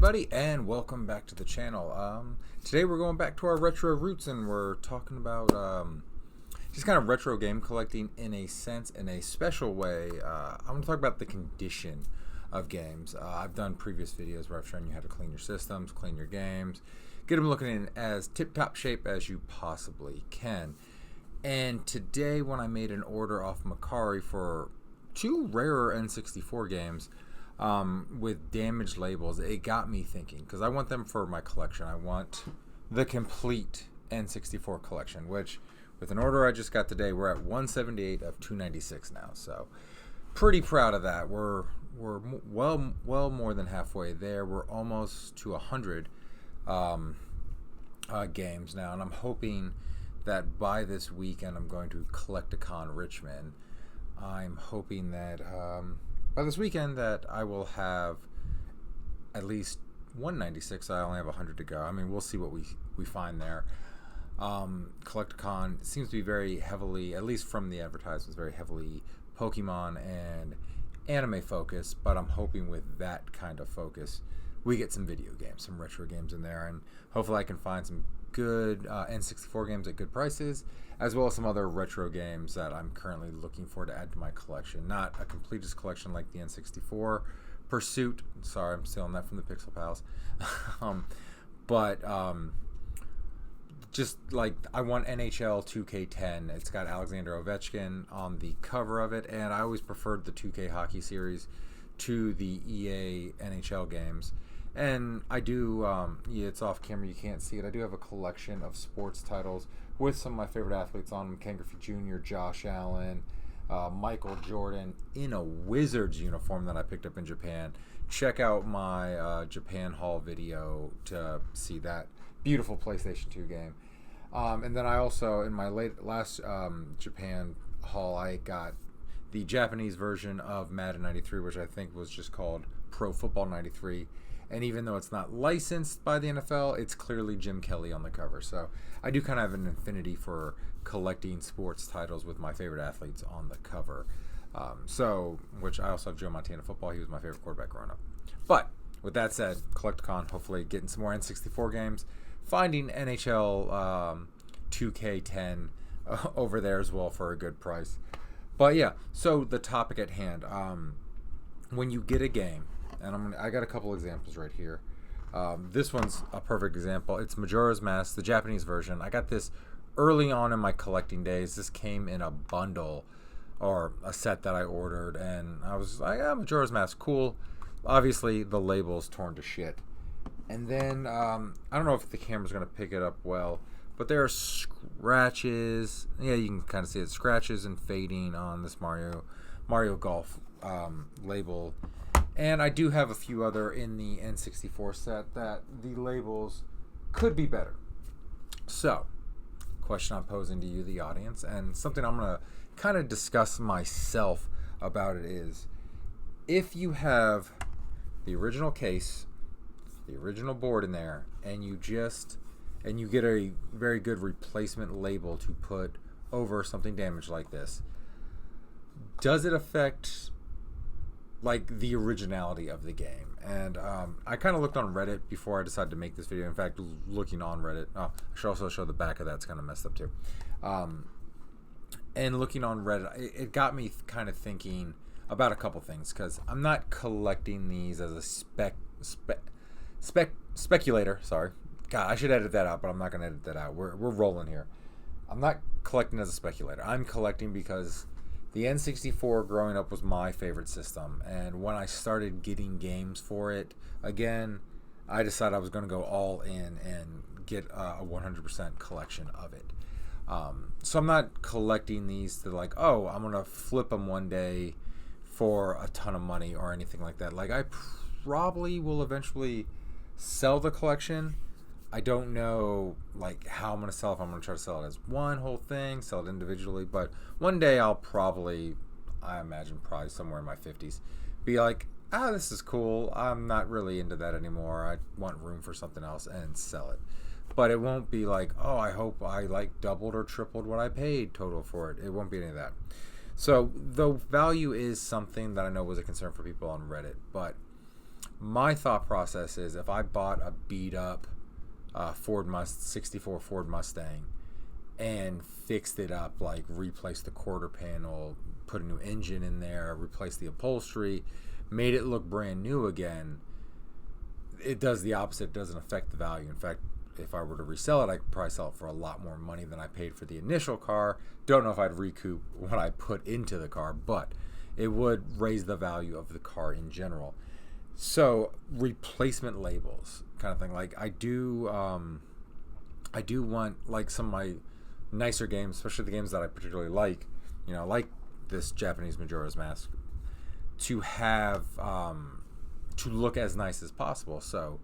everybody, and welcome back to the channel. Today we're going back to our retro roots, and we're talking about just kind of retro game collecting in a sense, in a special way. I'm going to talk about the condition of games. I've done previous videos where I've shown you how to clean your systems, clean your games, get them looking in as tip-top shape as you possibly can. And today, when I made an order off Macari for two rarer N64 games, with damaged labels, it got me thinking, because I want them for my collection. I want the complete N64 collection, which with an order I just got today, we're at 178 of 296 now. So pretty proud of that. We're well more than halfway there. We're almost to 100 games now, and I'm hoping that by this weekend I'm going to Collecticon Richmond. I'm hoping that by this weekend that I will have at least 196. I only have 100 to go. I mean, we'll see what we find there. Collecticon seems to be very heavily, at least from the advertisements, very heavily Pokemon and anime focused, but I'm hoping with that kind of focus we get some video games, some retro games in there, and hopefully I can find some good N64 games at good prices, as well as some other retro games that I'm currently looking for to add to my collection. Not a completist collection like the N64 Pursuit. Sorry, I'm stealing that from the Pixel Pals. Just like I want NHL 2K10. It's got Alexander Ovechkin on the cover of it, and I always preferred the 2K hockey series to the EA NHL games. And I do, yeah, it's off camera, you can't see it. I do have a collection of sports titles with some of my favorite athletes on them. Ken Griffey Jr., Josh Allen, Michael Jordan in a Wizards uniform that I picked up in Japan. Check out my Japan haul video to see that beautiful PlayStation 2 game. And then I also, in my last Japan haul, I got the Japanese version of Madden 93, which I think was just called Pro Football 93. And even though it's not licensed by the NFL, it's clearly Jim Kelly on the cover. So I do kind of have an affinity for collecting sports titles with my favorite athletes on the cover. Which I also have Joe Montana football. He was my favorite quarterback growing up. But with that said, Collecticon, hopefully getting some more N64 games, finding NHL 2K10 over there as well for a good price. But yeah, so the topic at hand, when you get a game, and I got a couple examples right here. This one's a perfect example. It's Majora's Mask, the Japanese version. I got this early on in my collecting days. This came in a bundle or a set that I ordered, and I was like, yeah, Majora's Mask, cool. Obviously, the label's torn to shit. And then, I don't know if the camera's going to pick it up well, but there are scratches. Yeah, you can kind of see it. Scratches and fading on this Mario Golf label. And I do have a few other in the N64 set that the labels could be better. So, question I'm posing to you, the audience, and something I'm going to kind of discuss myself about it is, if you have the original case, the original board in there, and you get a very good replacement label to put over something damaged like this, does it affect like the originality of the game? And I kind of looked on Reddit before I decided to make this video. In fact, looking on Reddit, I should also show the back of that. It's kind of messed up too. And looking on Reddit, it got me kind of thinking about a couple things, because I'm not collecting these as a speculator. Sorry, God, I should edit that out, but I'm not going to edit that out. We're rolling here. I'm not collecting as a speculator. I'm collecting because the N64 growing up was my favorite system, and when I started getting games for it again, I decided I was going to go all in and get a 100% collection of it. So I'm not collecting these to like, oh, I'm going to flip them one day for a ton of money or anything like that. Like, I probably will eventually sell the collection. I don't know like how I'm going to sell it. If I'm going to try to sell it as one whole thing, sell it individually, but one day I'll probably, I imagine probably somewhere in my 50s, be like, this is cool. I'm not really into that anymore. I want room for something else, and sell it. But it won't be like, oh, I hope I like doubled or tripled what I paid total for it. It won't be any of that. So the value is something that I know was a concern for people on Reddit, but my thought process is if I bought a beat up 64 Ford Mustang and fixed it up, like replaced the quarter panel, put a new engine in there, replaced the upholstery, made it look brand new again, it does the opposite. It doesn't affect the value. In fact, if I were to resell it, I could probably sell it for a lot more money than I paid for the initial car. Don't know if I'd recoup what I put into the car, but it would raise the value of the car in general. So replacement labels kind of thing. Like I do want like some of my nicer games, especially the games that I particularly like, like this Japanese Majora's Mask, to have to look as nice as possible. So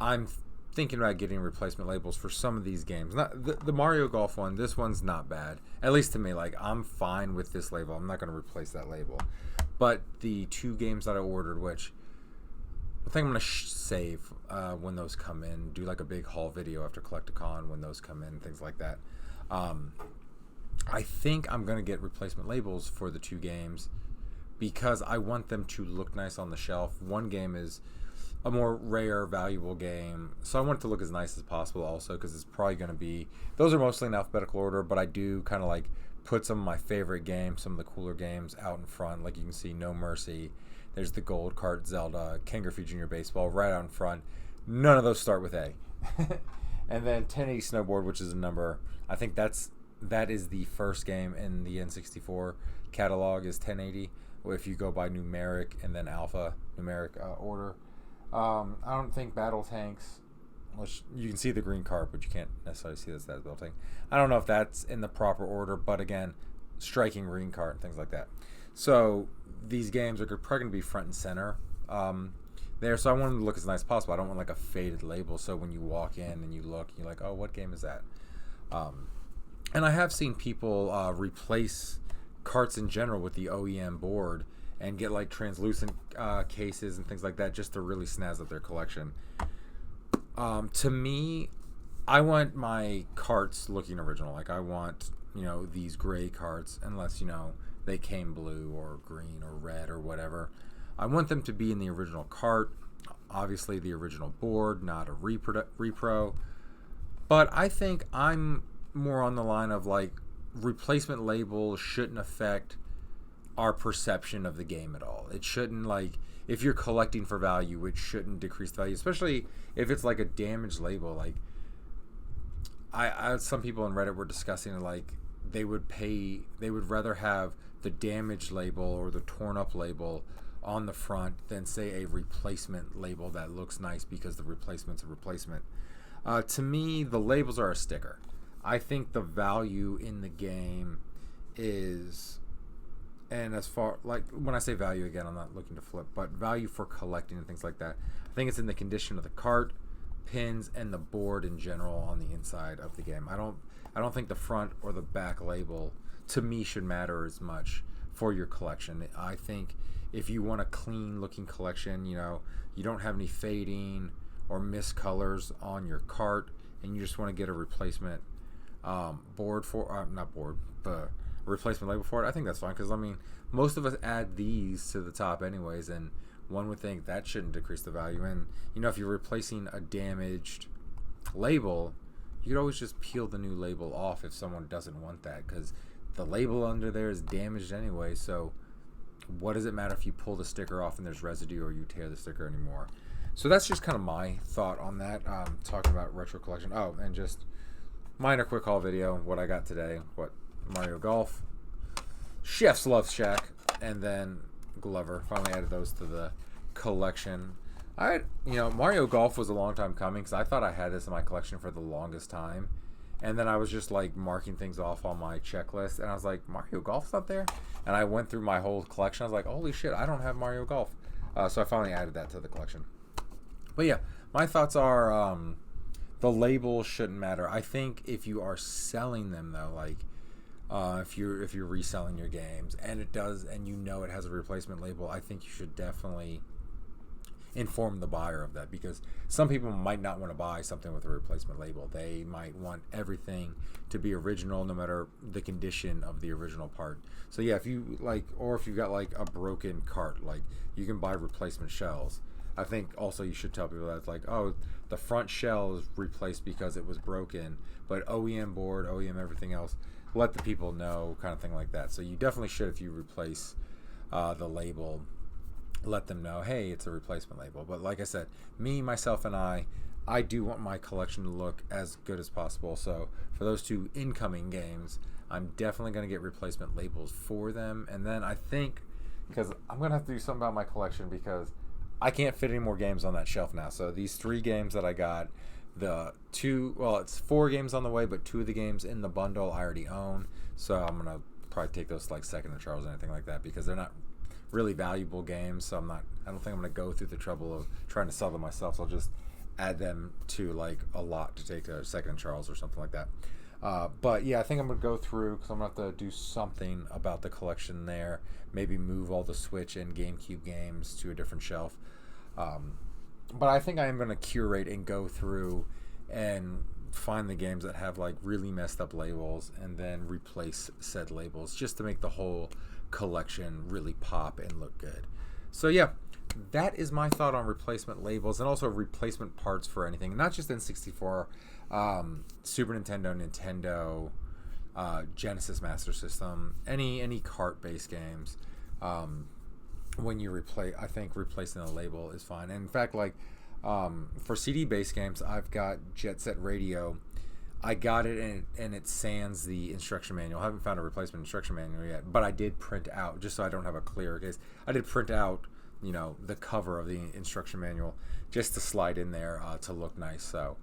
I'm thinking about getting replacement labels for some of these games. Not the Mario Golf one. This one's not bad, at least to me. Like I'm fine with this label. I'm not going to replace that label. But the 2 games that I ordered, which I think I'm going to save when those come in, do like a big haul video after Collecticon when those come in, things like that. I think I'm going to get replacement labels for the 2 games because I want them to look nice on the shelf. One game is a more rare, valuable game, so I want it to look as nice as possible also, because it's probably going to be, those are mostly in alphabetical order, but I do kind of like put some of my favorite games, some of the cooler games out in front. Like you can see No Mercy, there's the Gold Kart Zelda, Ken Griffey Jr. Baseball right out in front. None of those start with A. And then 1080 Snowboard, which is a number, I think that is the first game in the N64 catalog, is 1080, if you go by numeric and then alphanumeric order. I don't think Battle Tanks, which you can see the green cart, but you can't necessarily see that's Battle Tank. I don't know if that's in the proper order, but again, striking green cart and things like that. So these games are probably going to be front and center there. So I want them to look as nice as possible. I don't want like a faded label. So when you walk in and you look, you're like, oh, what game is that? And I have seen people replace carts in general with the OEM board and get like translucent cases and things like that just to really snazz up their collection. To me, I want my carts looking original. Like I want, these gray carts, unless, they came blue or green or red or whatever. I want them to be in the original cart, obviously the original board, not a repro. But I think I'm more on the line of like replacement labels shouldn't affect our perception of the game at all. It shouldn't, like, if you're collecting for value, it shouldn't decrease value, especially if it's like a damaged label. Like I some people on Reddit were discussing like they would rather have the damaged label or the torn up label on the front than say a replacement label that looks nice because the replacement's a replacement. To me, the labels are a sticker. I think the value in the game is, and as far, like when I say value, again, I'm not looking to flip, but value for collecting and things like that, I think it's in the condition of the cart, pins, and the board in general on the inside of the game. I don't think the front or the back label to me should matter as much for your collection. I think if you want a clean looking collection, you don't have any fading or miscolors on your cart, and you just want to get a replacement board for, not board, but replacement label for it, I think that's fine, because I mean most of us add these to the top anyways, and one would think that shouldn't decrease the value. And if you're replacing a damaged label, you could always just peel the new label off if someone doesn't want that, because the label under there is damaged anyway. So what does it matter if you pull the sticker off and there's residue, or you tear the sticker anymore? So that's just kind of my thought on that, talking about retro collection. Oh, and just minor quick haul video, what I got today, Mario Golf, Chef's Love Shack, and then Glover. Finally added those to the collection. Mario Golf was a long time coming, because I thought I had this in my collection for the longest time, and then I was just like marking things off on my checklist, and I was like, Mario Golf's not there? And I went through my whole collection. I was like, holy shit, I don't have Mario Golf. So I finally added that to the collection. But yeah, my thoughts are the label shouldn't matter. I think if you are selling them though, like if you're reselling your games and it does, and it has a replacement label, I think you should definitely inform the buyer of that, because some people might not want to buy something with a replacement label. They might want everything to be original no matter the condition of the original part. So yeah, if you like, or if you've got like a broken cart, like you can buy replacement shells. I think also you should tell people that it's like, oh, the front shell is replaced because it was broken, but OEM board, OEM everything else, let the people know, kind of thing like that. So you definitely should, if you replace the label, let them know, hey, it's a replacement label. But like I said, me, myself, and I do want my collection to look as good as possible. So for those two incoming games, I'm definitely going to get replacement labels for them. And then I think, because I'm going to have to do something about my collection, because I can't fit any more games on that shelf now. So these 3 games that I got, it's 4 games on the way, but 2 of the games in the bundle I already own. So I'm going to probably take those to like Second and Charles or anything like that, because they're not really valuable games. So I don't think I'm going to go through the trouble of trying to sell them myself. So I'll just add them to like a lot to take to Second and Charles or something like that. But yeah, I think I'm going to go through, because I'm going to have to do something about the collection there. Maybe move all the Switch and GameCube games to a different shelf. But I think I am going to curate and go through and find the games that have like really messed up labels and then replace said labels, just to make the whole collection really pop and look good. So yeah, that is my thought on replacement labels and also replacement parts for anything, not just N64, Super Nintendo, Genesis Master System, any cart-based games. When you I think replacing the label is fine. And in fact, like for CD-based games, I've got Jet Set Radio. I got it and it sans the instruction manual. I haven't found a replacement instruction manual yet, but I did print out, just so I don't have a clear case, I did print out, the cover of the instruction manual just to slide in there to look nice. So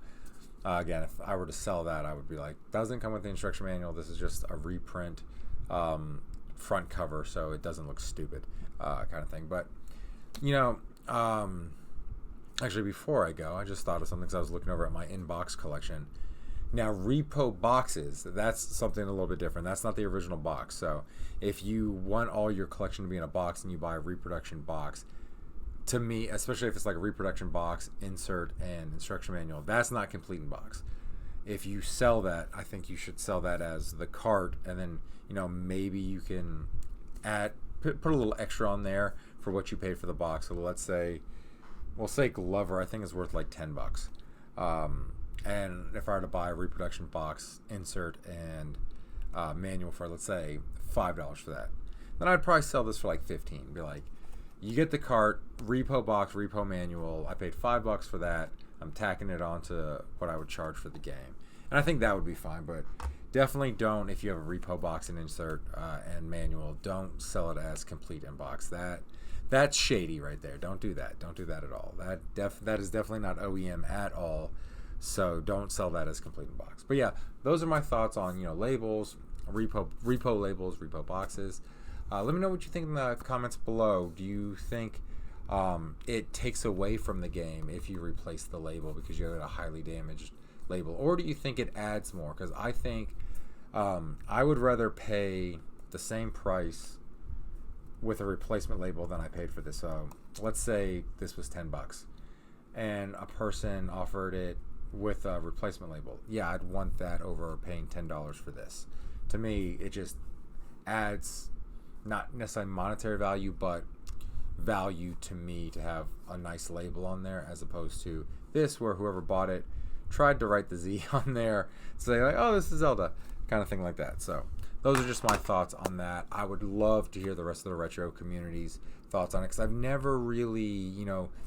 again, if I were to sell that, I would be like, doesn't come with the instruction manual. This is just a reprint front cover, so it doesn't look stupid, kind of thing. But actually, before I go, I just thought of something, because I was looking over at my inbox collection. Now, repo boxes, that's something a little bit different. That's not the original box. So if you want all your collection to be in a box and you buy a reproduction box, to me, especially if it's like a reproduction box, insert, and instruction manual, that's not complete in box. If you sell that, I think you should sell that as the cart, and then maybe you can put a little extra on there for what you paid for the box. So we'll say Glover, I think is worth like $10. And if I were to buy a reproduction box, insert, and manual for, let's say, $5 for that, then I'd probably sell this for like $15. Be like, you get the cart, repo box, repo manual. I paid $5 for that. I'm tacking it onto what I would charge for the game, and I think that would be fine. But definitely don't, if you have a repo box and insert and manual, don't sell it as complete in box. That's shady right there. Don't do that. Don't do that at all. That is definitely not OEM at all. So don't sell that as complete in box. But yeah, those are my thoughts on labels, repo labels, repo boxes. Let me know what you think in the comments below. Do you think it takes away from the game if you replace the label because you have a highly damaged label, or do you think it adds more? Because I think I would rather pay the same price with a replacement label than I paid for this. So let's say this was $10 and a person offered it with a replacement label. Yeah, I'd want that over paying $10 for this. To me, it just adds not necessarily monetary value, but value to me to have a nice label on there, as opposed to this where whoever bought it tried to write the Z on there, say like, oh, this is Zelda, kind of thing like that. So those are just my thoughts on that. I would love to hear the rest of the retro community's thoughts on it, because I've never really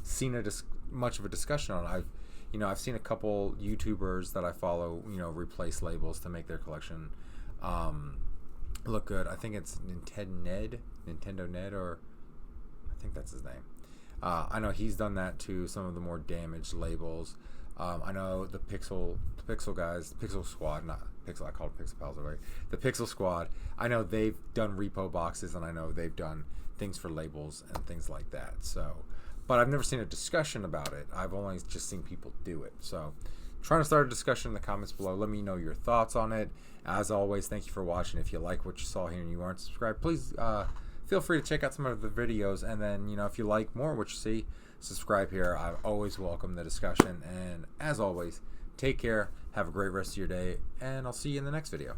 seen much of a discussion on it. I've seen a couple YouTubers that I follow replace labels to make their collection look good. I think it's Nintendo Ned, or I think that's his name. I know he's done that to some of the more damaged labels. I know the Pixel guys, Pixel Squad, not Pixel, I call it Pixel Pals already. The Pixel Squad, I know they've done repo boxes, and I know they've done things for labels and things like that. So, but I've never seen a discussion about it. I've only just seen people do it. So, trying to start a discussion in the comments below. Let me know your thoughts on it. As always, thank you for watching. If you like what you saw here and you aren't subscribed, please feel free to check out some of the videos. And then, if you like more of what you see, subscribe here. I always welcome the discussion. And as always, take care. Have a great rest of your day. And I'll see you in the next video.